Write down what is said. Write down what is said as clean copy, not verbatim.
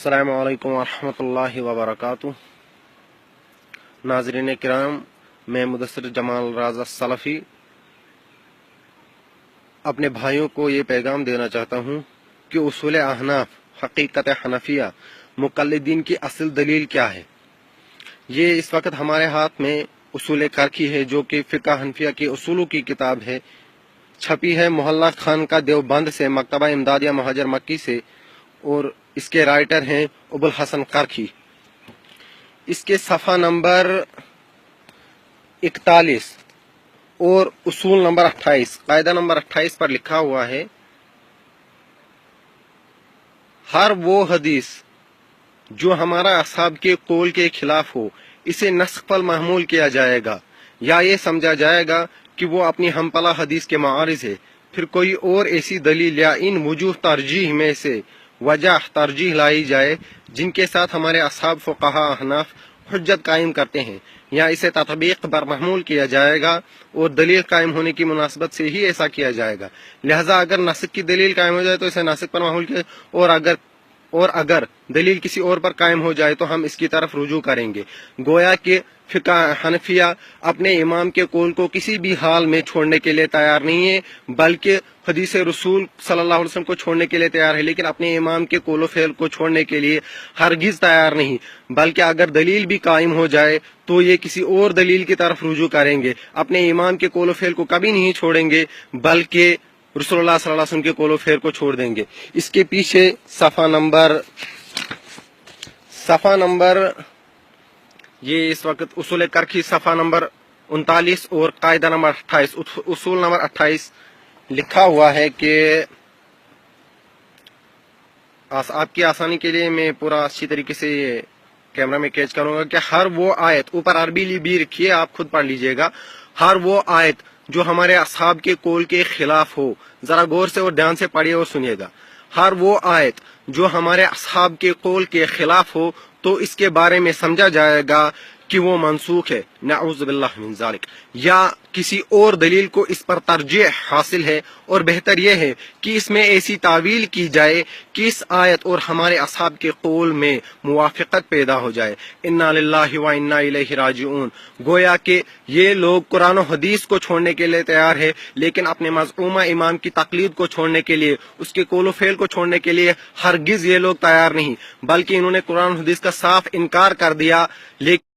अस्सलामु अलैकुम वरहमतुल्लाहि वबरकातुह। नाज़रीन किराम, मैं मुदस्सिर जमाल राज़ा सलफ़ी अपने भाइयों को ये पैगाम देना चाहता हूँ कि उसूल अहनाफ, हकीकत हनफिया, मुक़ल्लिदीन की असल दलील क्या है। ये इस वक्त हमारे हाथ में उसूल करखी है, जो कि फ़िक़्ह हनफिया की उसूलों की किताब है। छपी है मोहल्ला खान का देवबंद से, मकतबा इमदादिया महाजर मक्की से, और इसके राइटर हैं अबुल हसन करखी। इसके सफ़ा नंबर 41 और उसूल नंबर 28, कायदा नंबर 28 पर लिखा हुआ है, हर वो हदीस जो हमारा असहाब के कौल के खिलाफ हो, इसे नस्ख पर महमूल किया जाएगा, या ये समझा जाएगा कि वो अपनी हमपला हदीस के मारिज है। फिर कोई और ऐसी दलील या इन वजूह तरजीह में से वजह तरजीह लाई जाए जिनके साथ हमारे असहाब फुक़हा अहनाफ हुज्जत कायम करते हैं, या इसे तत्बीक पर महमूल किया जाएगा और दलील कायम होने की मुनासबत से ही ऐसा किया जाएगा। लिहाजा अगर नासिक की दलील कायम हो जाए तो इसे नासिक पर महमूल किया, और अगर दलील किसी और पर कायम हो जाए तो हम इसकी तरफ रुजू करेंगे। गोया कि फ़िक़्ह हनफिया अपने इमाम के कौल को किसी भी हाल में छोड़ने के लिए तैयार नहीं है, बल्कि हदीस रसूल सल्लल्लाहु अलैहि वसल्लम को छोड़ने के लिए तैयार है, लेकिन अपने इमाम के कौल फ़ेल को छोड़ने के लिए हरगिज़ तैयार नहीं। बल्कि अगर दलील भी कायम हो जाए तो ये किसी और दलील की तरफ रुजू करेंगे, अपने इमाम के कौल फ़ेल को कभी नहीं छोड़ेंगे, बल्कि रसूलुल्लाह सल्लल्लाहु अलैहि वसल्लम के कौल फेर को छोड़ देंगे। इसके पीछे सफ़ा नंबर ये इस वक्त उसूल करखी सफ़ा नंबर 39 और कायदा नंबर 28, उसूल नंबर 28 लिखा हुआ है कि आपकी आसानी के लिए मैं पूरा अच्छी तरीके से कैमरा में कैच करूंगा कि हर वो आयत, ऊपर अरबी भी रखिए, आप खुद पढ़ लीजिएगा, हर वो आयत जो हमारे असहाब के कौल के खिलाफ हो, जरा गौर से और ध्यान से पढ़िए और सुनिएगा, हर वो आयत जो हमारे असहाब के कौल के खिलाफ हो तो इसके बारे में समझा जाएगा कि वो मनसूख है, नऊज़ु बिल्लाह मिन ज़ालिक, या किसी और दलील को इस पर तरजीह हासिल है, और बेहतर यह है कि इसमें ऐसी तावील की जाए कि इस आयत और हमारे असहाब के कौल में मुवाफ़क़त पैदा हो जाए। इन्ना लिल्लाहि व इन्ना इलैहि राजिऊन। गोया कि ये लोग कुरान और हदीस को छोड़ने के लिए तैयार है, लेकिन अपने मज़ऊमा इमाम की तक़लीद को छोड़ने के लिए, उसके कौल व फ़ेल को छोड़ने के लिए हरगिज़ ये लोग तैयार नहीं, बल्कि इन्होंने कुरान और हदीस का साफ इनकार कर दिया। लेकिन